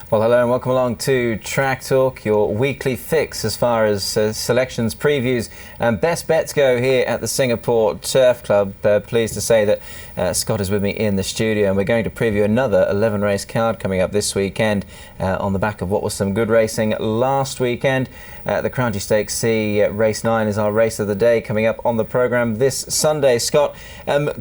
Well, hello and welcome along to Track Talk, your weekly fix as far as selections, previews and best bets go here at the Singapore Turf Club. Pleased to say that Scott is with me in the studio, and we're going to preview another 11 race card coming up this weekend on the back of what was some good racing last weekend. The Crouchy Stakes C race 9 is our race of the day coming up on the programme this Sunday. Scott,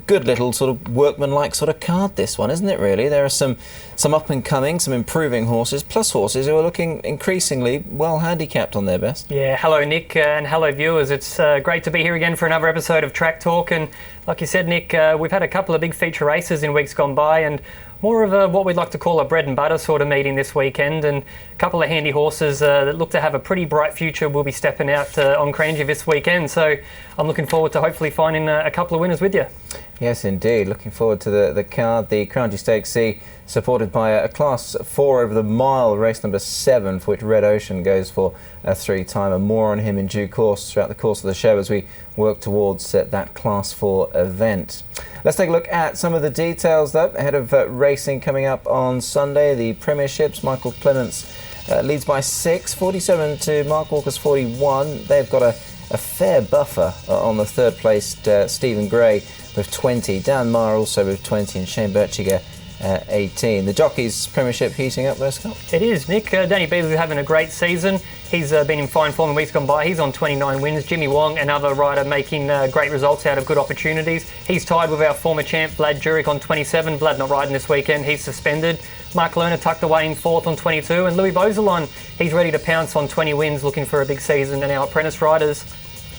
good little sort of workman-like sort of card this one, isn't it really? There are some up and coming, some improving horses, plus horses who are looking increasingly well handicapped on their best. Yeah, hello Nick and hello viewers. It's great to be here again for another episode of Track Talk, and like you said Nick, we've had a couple of big feature races in weeks gone by and more of what we'd like to call a bread and butter sort of meeting this weekend, and a couple of handy horses that look to have a pretty bright future will be stepping out on Cranji this weekend, so I'm looking forward to hopefully finding a couple of winners with you. Yes indeed, looking forward to the card. The Crouchy Stakes C supported by a Class 4 over the mile, race number 7, for which Red Ocean goes for a 3-timer. More on him in due course throughout the course of the show as we work towards that Class 4 event. Let's take a look at some of the details though ahead of racing coming up on Sunday. The Premierships, Michael Clements leads by 6, 47 to Mark Walker's 41. They've got a fair buffer on the third placed Stephen Gray with 20, Dan Maher also with 20 and Shane Berchiger 18. The Jockeys Premiership heating up there, Scott? It is, Nick. Danny Beasley having a great season. He's been in fine form in weeks gone by. He's on 29 wins. Jimmy Wong, another rider, making great results out of good opportunities. He's tied with our former champ Vlad Jurek on 27. Vlad not riding this weekend. He's suspended. Mark Lerner tucked away in 4th on 22. And Louis Beauzalon, he's ready to pounce on 20 wins, looking for a big season. And our apprentice riders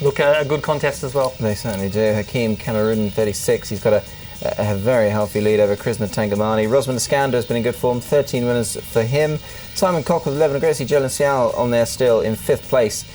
look a good contest as well. They certainly do. Hakeem Cameroon, 36. He's got a very healthy lead over Krishna Tangamani. Rosman Iskander has been in good form, 13 winners for him. Simon Cock with 11, and Gracie Jolin Sial on there still in 5th place.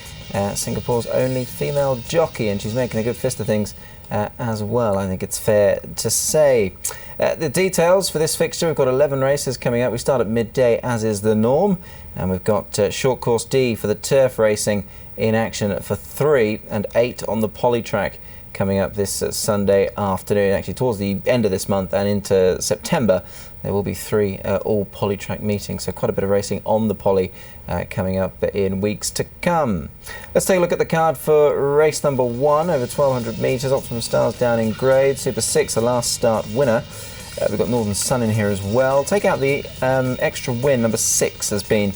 Singapore's only female jockey, and she's making a good fist of things as well, I think it's fair to say. The details for this fixture, we've got 11 races coming up. We start at midday, as is the norm, and we've got short course D for the turf racing in action for 3 and 8 on the poly track coming up this Sunday afternoon. Actually, towards the end of this month and into September, there will be 3 all poly track meetings, so quite a bit of racing on the poly coming up in weeks to come. Let's take a look at the card for race number 1 over 1200 metres. Optimum Stars down in grade. Super 6, the last start winner. We've got Northern Sun in here as well. Take out the extra win. Number 6 has been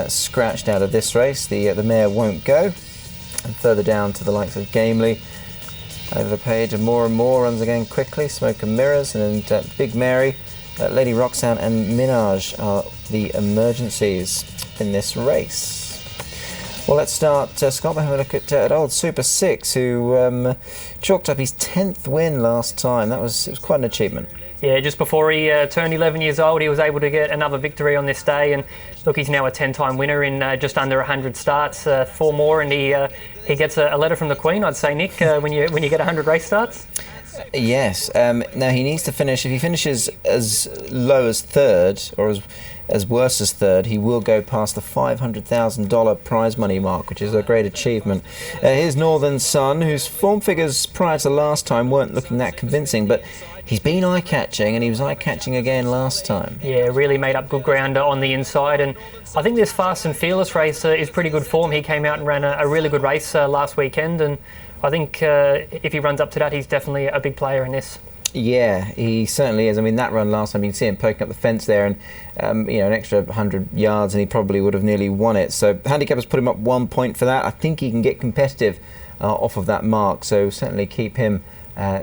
scratched out of this race. The mare won't go. And further down to the likes of Gamely. Over the page, and more runs again quickly. Smoke and Mirrors and Big Mary, Lady Roxanne and Minaj are the emergencies in this race. Well, let's start, Scott, by having a look at old Super 6, who chalked up his 10th win last time. It was quite an achievement. Yeah, just before he turned 11 years old, he was able to get another victory on this day. And look, he's now a 10-time winner in just under 100 starts, 4 more, and he gets a letter from the Queen, I'd say, Nick, when you get 100 race starts. Yes. Now he needs to finish. If he finishes as low as 3rd or as worse as 3rd, he will go past the $500,000 prize money mark, which is a great achievement. Here's Northern Sun, whose form figures prior to last time weren't looking that convincing, but he's been eye-catching, and he was eye-catching again last time. Yeah, really made up good ground on the inside, and I think this Fast and Fearless race is pretty good form. He came out and ran a really good race last weekend, and I think if he runs up to that, he's definitely a big player in this. Yeah, he certainly is. I mean, that run last time, you can see him poking up the fence there, and an extra 100 yards, and he probably would have nearly won it. So handicappers put him up 1 point for that. I think he can get competitive off of that mark, so certainly keep him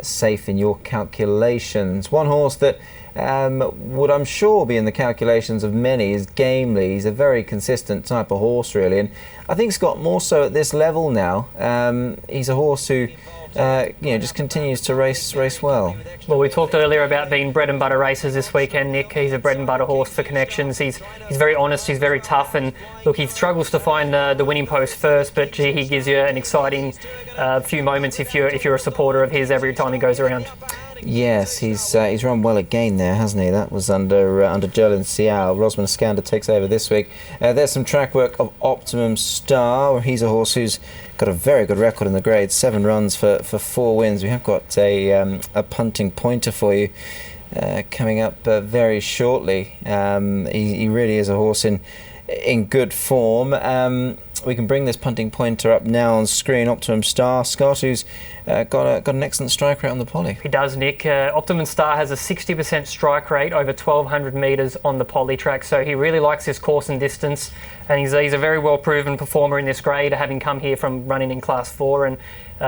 safe in your calculations. One horse that would, I'm sure, be in the calculations of many is Gamely. He's a very consistent type of horse, really, and I think Scott more so at this level now. He's a horse who just continues to race well. Well, we talked earlier about being bread and butter races this weekend, Nick. He's a bread and butter horse for connections. He's very honest, he's very tough, and look, he struggles to find the winning post first, but gee, he gives you an exciting few moments if you're a supporter of his every time he goes around. Yes, he's run well again there, hasn't he? That was under Jolin Sial. Rosman Iskander takes over this week. There's some track work of Optimum Star. He's a horse who's got a very good record in the grade, 7 runs for 4 wins. We have got a punting pointer for you. coming up very shortly. He really is a horse in good form. We can bring this punting pointer up now on screen. Optimum Star, Scott, who's got an excellent strike rate on the poly. He does, Nick. Optimum Star has a 60% strike rate over 1,200 metres on the poly track, so he really likes this course and distance, and he's a very well-proven performer in this grade, having come here from running in Class 4, and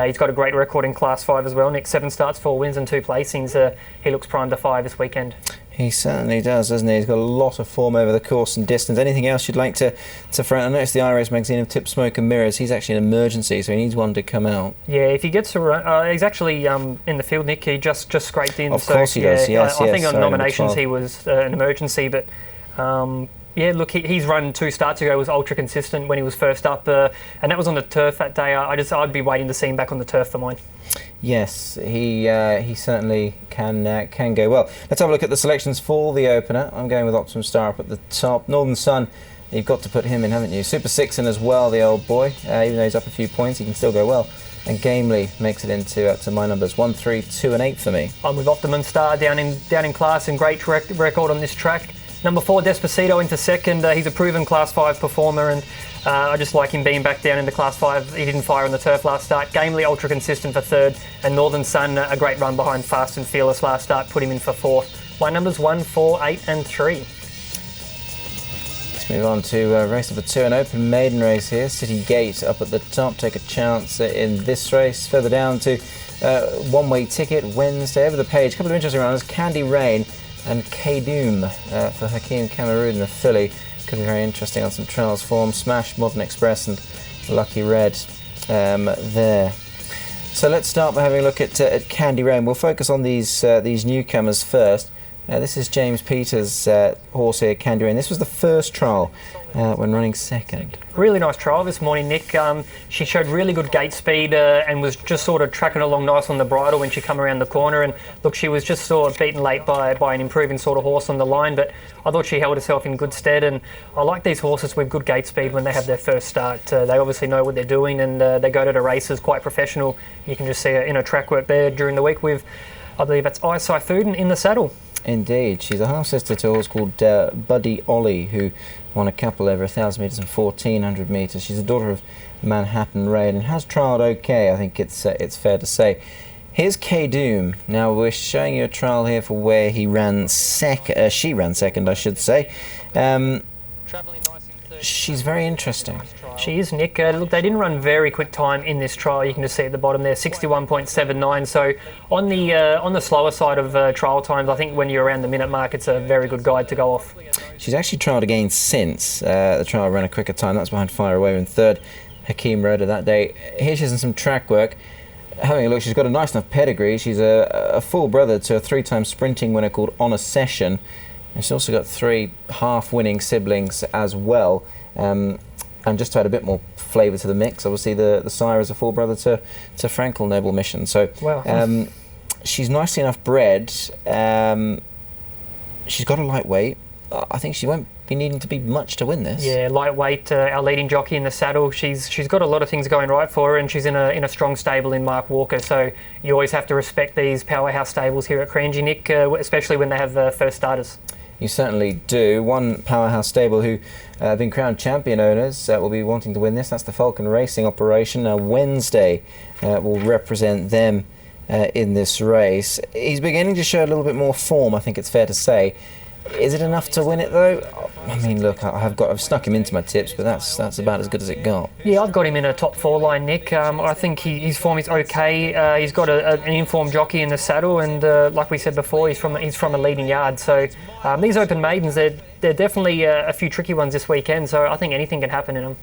he's got a great record in Class 5 as well, Nick. 7 starts, 4 wins and 2 placings. He looks primed to fire this weekend. He certainly does, doesn't he? He's got a lot of form over the course and distance. Anything else you'd like to throw out? I noticed the iRace magazine of Tip, Smoke and Mirrors. He's actually an emergency, so he needs one to come out. Yeah, if he gets to run, he's actually in the field, Nick. He just scraped in. Of course he does, yes. I think on nominations he was an emergency, but... look, he's run 2 starts ago, was ultra consistent when he was first up, and that was on the turf that day. I'd be waiting to see him back on the turf for mine. Yes, he certainly can go well. Let's have a look at the selections for the opener. I'm going with Optimum Star up at the top. Northern Sun, you've got to put him in, haven't you? Super 6 in as well, the old boy. Even though he's up a few points, he can still go well. And Gamely makes it into to my numbers 1, 3, 2 and 8 for me. I'm with Optimum Star down in class and great record on this track. Number 4, Despacito into second. He's a proven Class 5 performer, and I just like him being back down into Class 5. He didn't fire on the turf last start. Gamely ultra consistent for third, and Northern Sun a great run behind Fast and Fearless last start, put him in for fourth. My numbers 1, 4, 8 and 3. Let's move on to race number 2, an open maiden race here. City Gate up at the top, take a chance in this race. Further down to one-way ticket Wednesday. Over the page, a couple of interesting runners, Candy Rain and K-Doom for Hakeem Cameroon, the filly. Could be very interesting on some trials form. Smash, Modern Express and Lucky Red there. So let's start by having a look at Candy Rain. We'll focus on these newcomers first. This is James Peters' horse here, Candy Rain. This was the first trial when running second. Really nice trial this morning, Nick. She showed really good gate speed and was just sort of tracking along nice on the bridle when she come around the corner. And look, she was just sort of beaten late by an improving sort of horse on the line, but I thought she held herself in good stead. And I like these horses with good gate speed when they have their first start. They obviously know what they're doing, and they go to the races quite professional. You can just see her in her track work there during the week with, I believe that's Isai Foodin in the saddle. Indeed. She's a half-sister to a horse called Buddy Ollie, who won a couple over 1,000 metres and 1,400 metres. She's a daughter of Manhattan Raid and has trialled okay, I think it's fair to say. Here's K-Doom. Now we're showing you a trial here for where he ran she ran second, I should say. She's very interesting. She is, Nick. Look, they didn't run very quick time in this trial. You can just see at the bottom there, 61.79. So on the slower side of trial times, I think when you're around the minute mark, it's a very good guide to go off. She's actually trialled again since. The trial ran a quicker time. That's behind Fire Away in third. Hakeem rode her that day. Here she's in some track work. Having a look, she's got a nice enough pedigree. She's a full brother to a 3-time sprinting winner called On a Session. And she's also got 3 half-winning siblings as well. And just to add a bit more flavour to the mix, obviously the sire is a full brother to Frankel Noble Mission. So wow. She's nicely enough bred. She's got a lightweight. I think she won't be needing to be much to win this. Yeah, lightweight, our leading jockey in the saddle. She's got a lot of things going right for her, and she's in a strong stable in Mark Walker. So you always have to respect these powerhouse stables here at Cranji, Nick, especially when they have first starters. You certainly do. One powerhouse stable who have been crowned champion owners will be wanting to win this. That's the Falcon Racing operation. Wednesday will represent them in this race. He's beginning to show a little bit more form, I think it's fair to say. Is it enough to win it though? I mean, look, I've snuck him into my tips, but that's about as good as it got. Yeah, I've got him in a top 4 line, Nick. I think his form is okay. He's got an informed jockey in the saddle, and like we said before, he's from a leading yard. So these open maidens, they're definitely a few tricky ones this weekend. So I think anything can happen in them.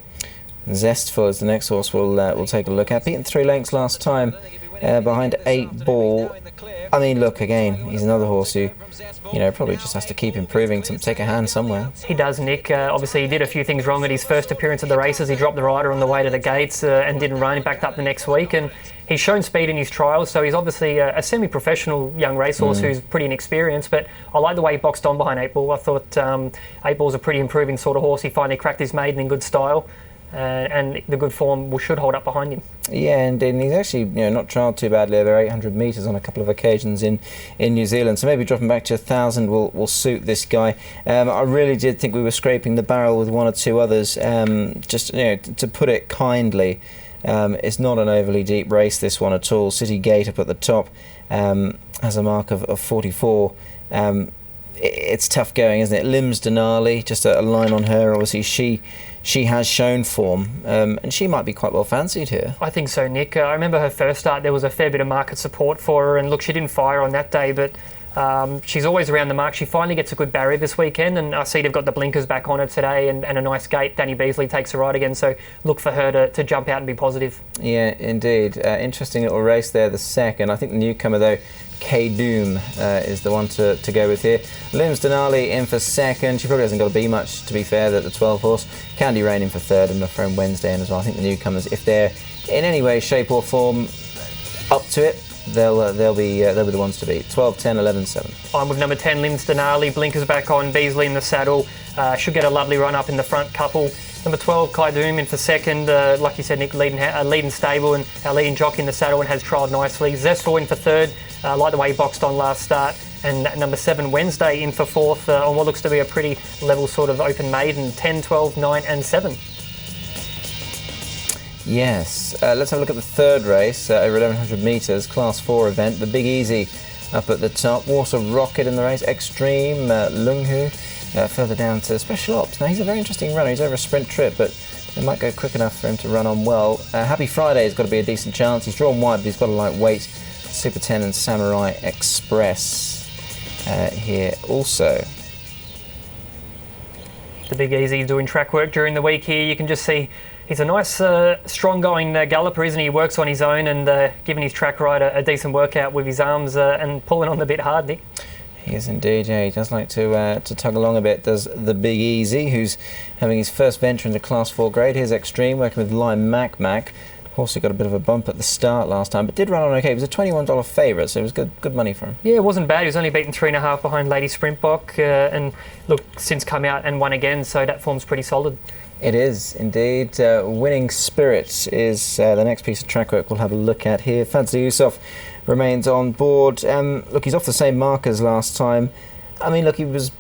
Zestful is the next horse we'll take a look at. Beaten 3 lengths last time. Behind 8 Ball. I mean, look, again, he's another horse who, probably just has to keep improving to take a hand somewhere. He does, Nick. Obviously, he did a few things wrong at his first appearance at the races. He dropped the rider on the way to the gates and didn't run. He backed up the next week, and he's shown speed in his trials, so he's obviously a semi-professional young racehorse who's pretty inexperienced, but I like the way he boxed on behind 8 Ball. I thought 8 Ball's a pretty improving sort of horse. He finally cracked his maiden in good style. and the good form should hold up behind him. Yeah, indeed. And he's actually not trialled too badly over 800 metres on a couple of occasions in New Zealand. So maybe dropping back to 1,000 will suit this guy. I really did think we were scraping the barrel with one or two others. Just to put it kindly, it's not an overly deep race, this one at all. City Gate up at the top has a mark of 44. It's tough going, isn't it? Limbs Denali, just a line on her. Obviously, she has shown form, and she might be quite well fancied here. I think so, Nick. I remember her first start, there was a fair bit of market support for her, and look, she didn't fire on that day, but she's always around the mark. She finally gets a good barrier this weekend, and I see they've got the blinkers back on her today and a nice gate. Danny Beasley takes her right again, so look for her to jump out and be positive. Yeah, indeed. Interesting little race there, the second. I think the newcomer, though, K Doom is the one to go with here. Limbs Denali in for second. She probably hasn't got to be much, to be fair, the 12 horse. Candy Rain in for third, and my friend Wednesday in as well. I think the newcomers, if they're in any way, shape or form up to it, they'll be the ones to beat. 12, 10, 11, 7. I'm with number 10, Limbs Denali. Blinkers back on, Beasley in the saddle. Should get a lovely run up in the front couple. Number 12, Kai Doom in for second. Like you said, Nick, leading stable and our leading jockey in the saddle and has trialled nicely. Zestor in for third. Like the way he boxed on last start. And number 7, Wednesday in for fourth on what looks to be a pretty level sort of open maiden. 10, 12, 9 and 7. Yes. Let's have a look at the third race over 1,100 metres, Class 4 event. The Big Easy up at the top. Water Rocket in the race. Extreme, Lunghu. Further down to Special Ops. Now, he's a very interesting runner. He's over a sprint trip, but it might go quick enough for him to run on well. Happy Friday has got to be a decent chance. He's drawn wide, but he's got a light weight. Super 10 and Samurai Express here also. The Big Easy doing track work during the week here. You can just see he's a nice, strong-going galloper, isn't he? He works on his own and giving his track ride a decent workout with his arms and pulling on the bit hard, Nick. He is indeed, yeah. He does like to tug along a bit, does the Big Easy, who's having his first venture into Class 4 grade. Here's Extreme, working with Lime Mac. Also got a bit of a bump at the start last time, but did run on okay. It was a $21 favourite, so it was good money for him. Yeah, it wasn't bad. He was only beaten 3.5 behind Lady Sprintbok, and look, since come out and won again, so that form's pretty solid. It is indeed. Winning Spirit is the next piece of track work we'll have a look at here. Fadzli Yusuf remains on board. Look, he's off the same mark as last time. I mean, look, he was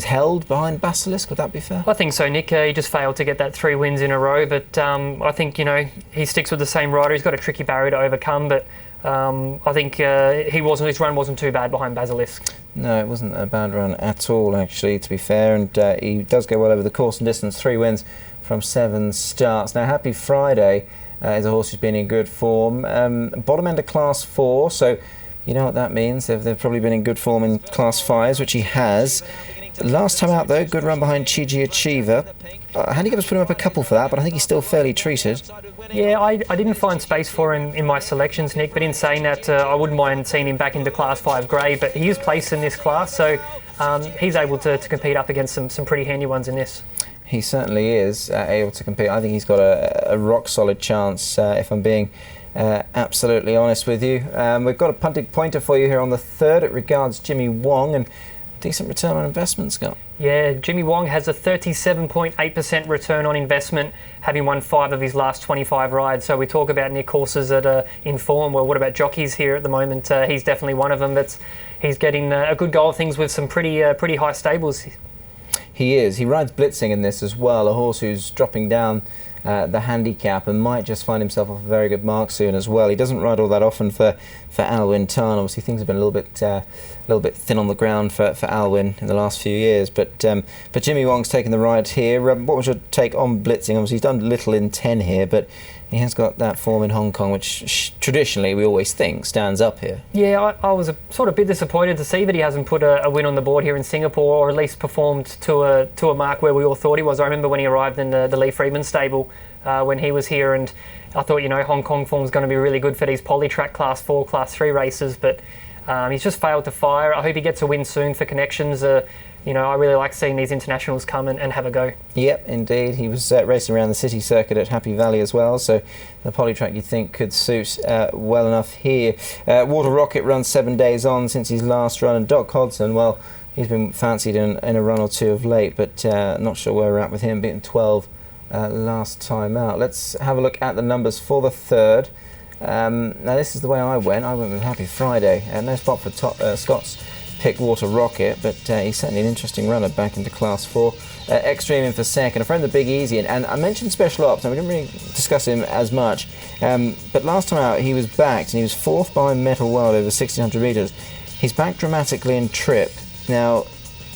held behind Basilisk. Would that be fair? I think so, Nick. He just failed to get that 3 wins in a row, but I think he sticks with the same rider. He's got a tricky barrier to overcome, but I think his run wasn't too bad behind Basilisk. No, it wasn't a bad run at all, actually, to be fair, and he does go well over the course and distance. 3 wins from 7 starts. Now, Happy Friday is a horse who's been in good form. Bottom end of Class 4, so you know what that means. They've probably been in good form in Class 5s, which he has. Last time out, though, good run behind Chiji Achiever. Handicappers put him up a couple for that, but I think he's still fairly treated. Yeah, I didn't find space for him in my selections, Nick, but in saying that, I wouldn't mind seeing him back into Class 5 grade, but he is placed in this class, so he's able to compete up against some pretty handy ones in this. He certainly is able to compete. I think he's got a rock-solid chance, if I'm being absolutely honest with you. We've got a punting pointer for you here on the third. It regards Jimmy Wong, and decent return on investment, Scott. Yeah, Jimmy Wong has a 37.8% return on investment, having won 5 of his last 25 rides. So we talk about Nick horses that are in form. Well, what about jockeys here at the moment? He's definitely one of them. But he's getting a good go of things with some pretty high stables. He is. He rides blitzing in this as well, a horse who's dropping down the handicap and might just find himself off a very good mark soon as well. He doesn't ride all that often for Alwyn Tarn. Obviously things have been a little bit thin on the ground for Alwyn in the last few years, but Jimmy Wong's taken the ride here. What was your take on blitzing? Obviously he's done little in 10 here, but he has got that form in Hong Kong, which traditionally we always think stands up here. Yeah, I was sort of a bit disappointed to see that he hasn't put a win on the board here in Singapore, or at least performed to a mark where we all thought he was. I remember when he arrived in the Lee Freedman stable when he was here, and I thought, Hong Kong form's going to be really good for these polytrack Class 4, Class 3 races, but he's just failed to fire. I hope he gets a win soon for Connections. I really like seeing these internationals come and have a go. Yep, indeed. He was racing around the city circuit at Happy Valley as well, so the polytrack you'd think could suit well enough here. Water Rocket runs 7 days on since his last run, and Doc Hodson, well, he's been fancied in a run or two of late, but not sure where we're at with him, beating 12 last time out. Let's have a look at the numbers for the third. Now this is the way I went. I went with Happy Friday. No spot for Scott's Pickwater Rocket, but he's certainly an interesting runner back into Class 4. Extreme in for second. A friend of the Big Easy, and I mentioned Special Ops, and we didn't really discuss him as much, but last time out he was backed, and he was fourth behind Metal World over 1,600 metres. He's backed dramatically in trip. Now,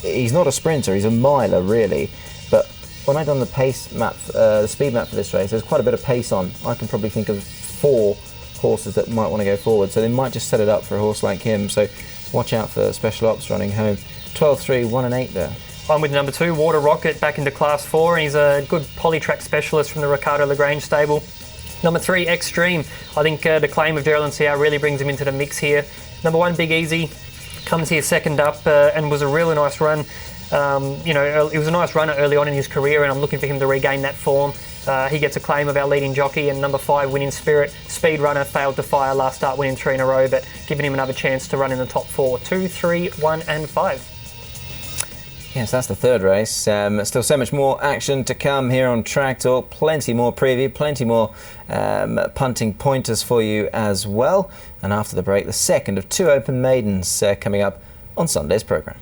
he's not a sprinter, he's a miler really, but when I've done the pace map, the speed map for this race, there's quite a bit of pace on. I can probably think of 4 horses that might want to go forward, so they might just set it up for a horse like him. So watch out for Special Ops running home. 12-3, 1 and 8 there. I'm with number 2, Water Rocket, back into Class 4, and he's a good polytrack specialist from the Ricardo Lagrange stable. Number 3, Extreme. I think the claim of Daryl and Ciao really brings him into the mix here. Number 1, Big Easy, comes here second up and was a really nice run. He was a nice runner early on in his career, and I'm looking for him to regain that form. He gets a claim of our leading jockey. And number 5, Winning Spirit, speed runner, failed to fire last start, winning 3 in a row, but giving him another chance to run in the top 4. 2, 3, 1 and 5. Yes, that's the third race. Still so much more action to come here on Tracktalk. Plenty more preview, plenty more punting pointers for you as well. And after the break, the second of 2 open maidens coming up on Sunday's programme.